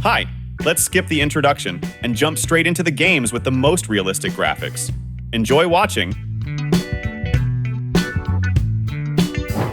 Hi, let's skip the introduction and jump straight into the games with the most realistic graphics. Enjoy watching!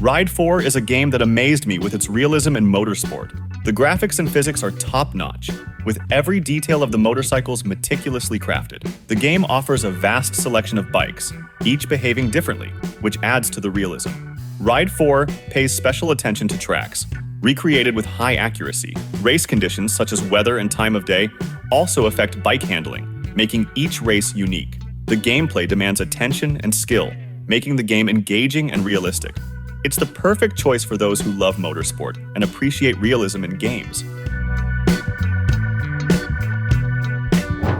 Ride 4 is a game that amazed me with its realism in motorsport. The graphics and physics are top-notch, with every detail of the motorcycles meticulously crafted. The game offers a vast selection of bikes, each behaving differently, which adds to the realism. Ride 4 pays special attention to tracks, recreated with high accuracy. Race conditions such as weather and time of day also affect bike handling, making each race unique. The gameplay demands attention and skill, making the game engaging and realistic. It's the perfect choice for those who love motorsport and appreciate realism in games.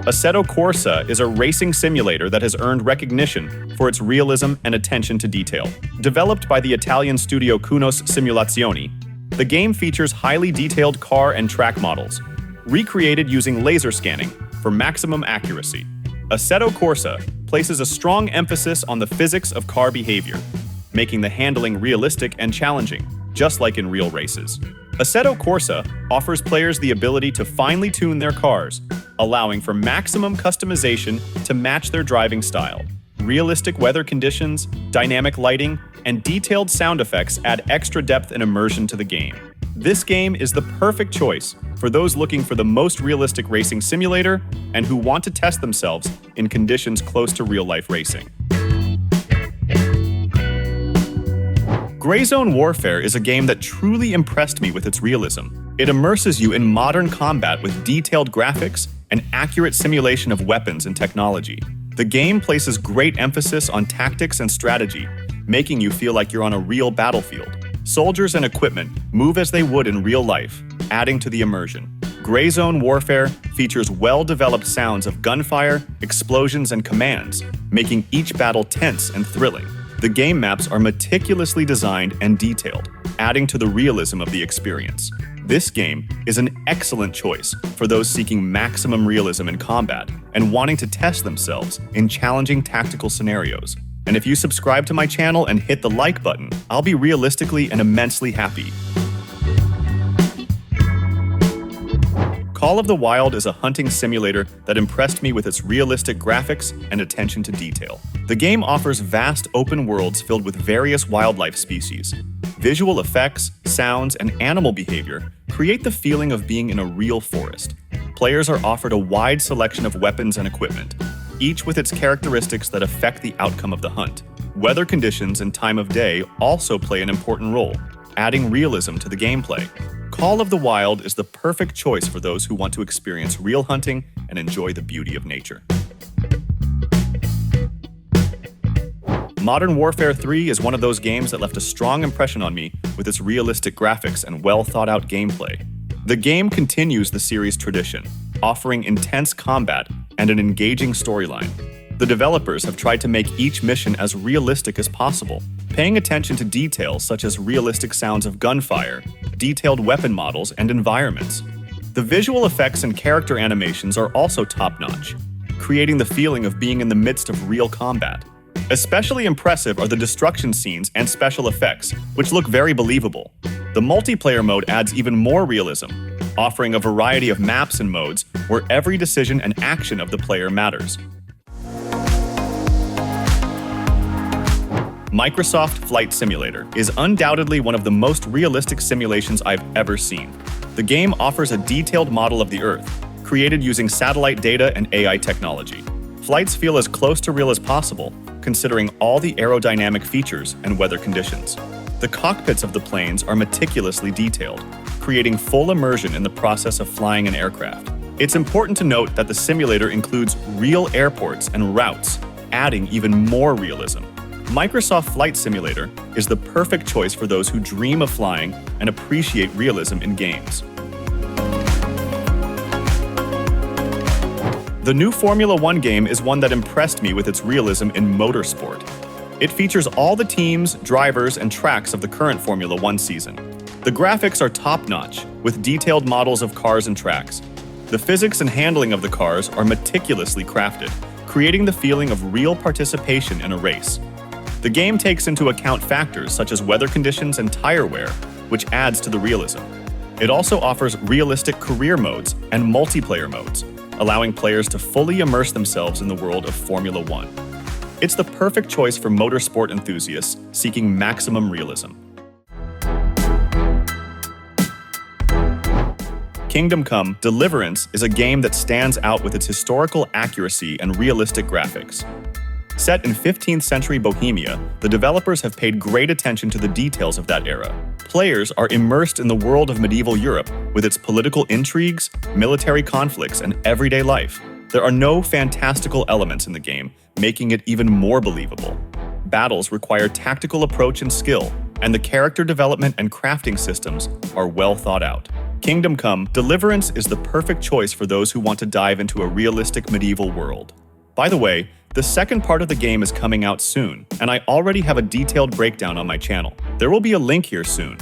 Assetto Corsa is a racing simulator that has earned recognition for its realism and attention to detail. Developed by the Italian studio Cunos Simulazioni, the game features highly detailed car and track models, recreated using laser scanning for maximum accuracy. Assetto Corsa places a strong emphasis on the physics of car behavior, making the handling realistic and challenging, just like in real races. Assetto Corsa offers players the ability to finely tune their cars, allowing for maximum customization to match their driving style. Realistic weather conditions, dynamic lighting, and detailed sound effects add extra depth and immersion to the game. This game is the perfect choice for those looking for the most realistic racing simulator and who want to test themselves in conditions close to real-life racing. Gray Zone Warfare is a game that truly impressed me with its realism. It immerses you in modern combat with detailed graphics and accurate simulation of weapons and technology. The game places great emphasis on tactics and strategy, making you feel like you're on a real battlefield. Soldiers and equipment move as they would in real life, adding to the immersion. Gray Zone Warfare features well-developed sounds of gunfire, explosions, and commands, making each battle tense and thrilling. The game maps are meticulously designed and detailed, adding to the realism of the experience. This game is an excellent choice for those seeking maximum realism in combat and wanting to test themselves in challenging tactical scenarios. And if you subscribe to my channel and hit the like button, I'll be realistically and immensely happy. Call of the Wild is a hunting simulator that impressed me with its realistic graphics and attention to detail. The game offers vast open worlds filled with various wildlife species. Visual effects, sounds, and animal behavior create the feeling of being in a real forest. Players are offered a wide selection of weapons and equipment, each with its characteristics that affect the outcome of the hunt. Weather conditions and time of day also play an important role, adding realism to the gameplay. Call of the Wild is the perfect choice for those who want to experience real hunting and enjoy the beauty of nature. Modern Warfare 3 is one of those games that left a strong impression on me with its realistic graphics and well-thought-out gameplay. The game continues the series' tradition, offering intense combat and an engaging storyline. The developers have tried to make each mission as realistic as possible, paying attention to details such as realistic sounds of gunfire, detailed weapon models, and environments. The visual effects and character animations are also top-notch, creating the feeling of being in the midst of real combat. Especially impressive are the destruction scenes and special effects, which look very believable. The multiplayer mode adds even more realism, offering a variety of maps and modes where every decision and action of the player matters. Microsoft Flight Simulator is undoubtedly one of the most realistic simulations I've ever seen. The game offers a detailed model of the Earth, created using satellite data and AI technology. Flights feel as close to real as possible, considering all the aerodynamic features and weather conditions. The cockpits of the planes are meticulously detailed, creating full immersion in the process of flying an aircraft. It's important to note that the simulator includes real airports and routes, adding even more realism. Microsoft Flight Simulator is the perfect choice for those who dream of flying and appreciate realism in games. The new Formula 1 game is one that impressed me with its realism in motorsport. It features all the teams, drivers, and tracks of the current Formula 1 season. The graphics are top-notch, with detailed models of cars and tracks. The physics and handling of the cars are meticulously crafted, creating the feeling of real participation in a race. The game takes into account factors such as weather conditions and tire wear, which adds to the realism. It also offers realistic career modes and multiplayer modes, allowing players to fully immerse themselves in the world of Formula One. It's the perfect choice for motorsport enthusiasts seeking maximum realism. Kingdom Come: Deliverance is a game that stands out with its historical accuracy and realistic graphics. Set in 15th century Bohemia, the developers have paid great attention to the details of that era. Players are immersed in the world of medieval Europe with its political intrigues, military conflicts, and everyday life. There are no fantastical elements in the game, making it even more believable. Battles require tactical approach and skill, and the character development and crafting systems are well thought out. Kingdom Come: Deliverance is the perfect choice for those who want to dive into a realistic medieval world. By the way, the second part of the game is coming out soon, and I already have a detailed breakdown on my channel. There will be a link here soon.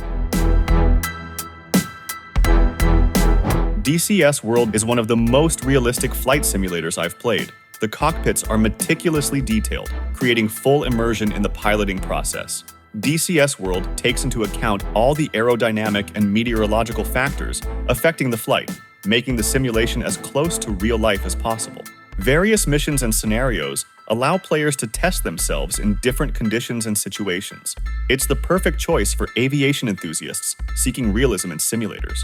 DCS World is one of the most realistic flight simulators I've played. The cockpits are meticulously detailed, creating full immersion in the piloting process. DCS World takes into account all the aerodynamic and meteorological factors affecting the flight, making the simulation as close to real life as possible. Various missions and scenarios allow players to test themselves in different conditions and situations. It's the perfect choice for aviation enthusiasts seeking realism in simulators.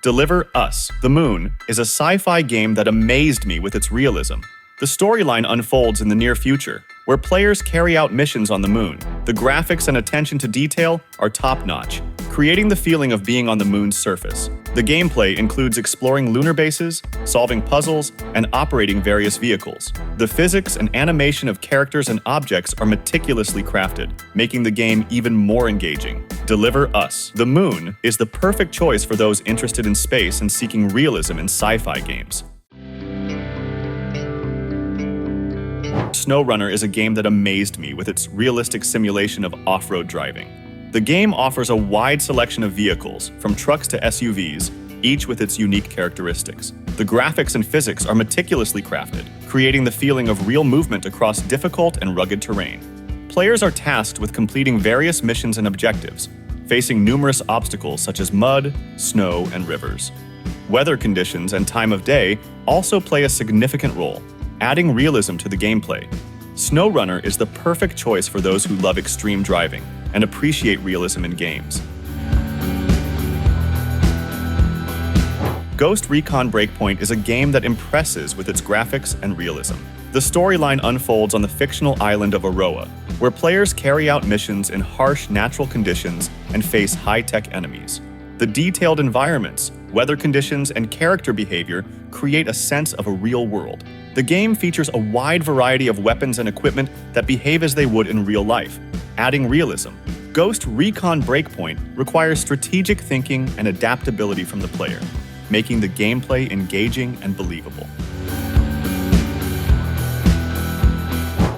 Deliver Us: The Moon is a sci-fi game that amazed me with its realism. The storyline unfolds in the near future, where players carry out missions on the moon. The graphics and attention to detail are top-notch, creating the feeling of being on the moon's surface. The gameplay includes exploring lunar bases, solving puzzles, and operating various vehicles. The physics and animation of characters and objects are meticulously crafted, making the game even more engaging. Deliver Us: The Moon is the perfect choice for those interested in space and seeking realism in sci-fi games. SnowRunner is a game that amazed me with its realistic simulation of off-road driving. The game offers a wide selection of vehicles, from trucks to SUVs, each with its unique characteristics. The graphics and physics are meticulously crafted, creating the feeling of real movement across difficult and rugged terrain. Players are tasked with completing various missions and objectives, facing numerous obstacles such as mud, snow, and rivers. Weather conditions and time of day also play a significant role, adding realism to the gameplay. SnowRunner is the perfect choice for those who love extreme driving and appreciate realism in games. Ghost Recon Breakpoint is a game that impresses with its graphics and realism. The storyline unfolds on the fictional island of Aroa, where players carry out missions in harsh natural conditions and face high-tech enemies. The detailed environments, weather conditions, and character behavior create a sense of a real world. The game features a wide variety of weapons and equipment that behave as they would in real life, adding realism. Ghost Recon Breakpoint requires strategic thinking and adaptability from the player, making the gameplay engaging and believable.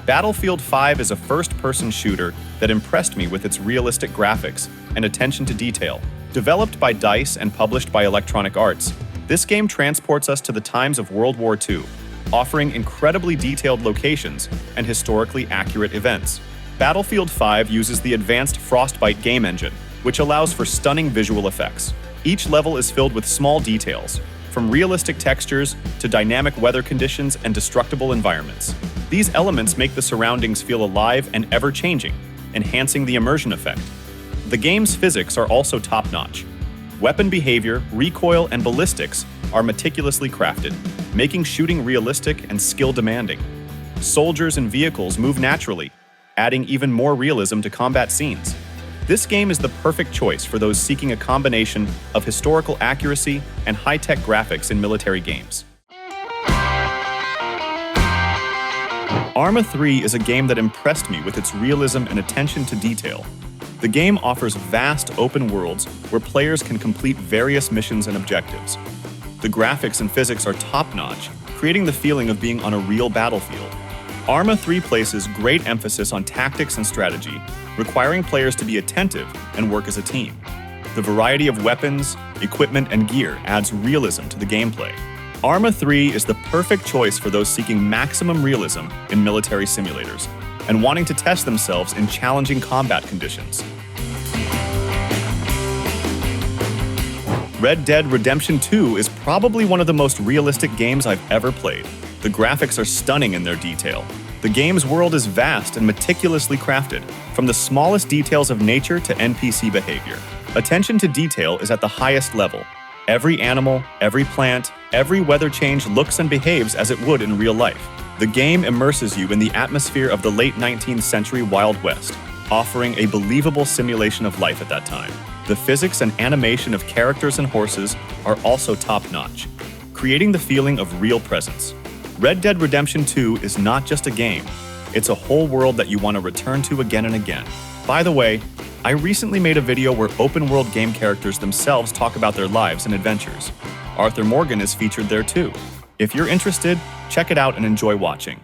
Battlefield 5 is a first-person shooter that impressed me with its realistic graphics and attention to detail. Developed by DICE and published by Electronic Arts, this game transports us to the times of World War II, offering incredibly detailed locations and historically accurate events. Battlefield 5 uses the advanced Frostbite game engine, which allows for stunning visual effects. Each level is filled with small details, from realistic textures to dynamic weather conditions and destructible environments. These elements make the surroundings feel alive and ever-changing, enhancing the immersion effect. The game's physics are also top-notch. Weapon behavior, recoil, and ballistics are meticulously crafted, making shooting realistic and skill-demanding. Soldiers and vehicles move naturally, adding even more realism to combat scenes. This game is the perfect choice for those seeking a combination of historical accuracy and high-tech graphics in military games. Arma 3 is a game that impressed me with its realism and attention to detail. The game offers vast open worlds where players can complete various missions and objectives. The graphics and physics are top-notch, creating the feeling of being on a real battlefield. Arma 3 places great emphasis on tactics and strategy, requiring players to be attentive and work as a team. The variety of weapons, equipment, and gear adds realism to the gameplay. Arma 3 is the perfect choice for those seeking maximum realism in military simulators and wanting to test themselves in challenging combat conditions. Red Dead Redemption 2 is probably one of the most realistic games I've ever played. The graphics are stunning in their detail. The game's world is vast and meticulously crafted, from the smallest details of nature to NPC behavior. Attention to detail is at the highest level. Every animal, every plant, every weather change looks and behaves as it would in real life. The game immerses you in the atmosphere of the late 19th century Wild West, offering a believable simulation of life at that time. The physics and animation of characters and horses are also top-notch, creating the feeling of real presence. Red Dead Redemption 2 is not just a game, it's a whole world that you want to return to again and again. By the way, I recently made a video where open-world game characters themselves talk about their lives and adventures. Arthur Morgan is featured there too. If you're interested, check it out and enjoy watching.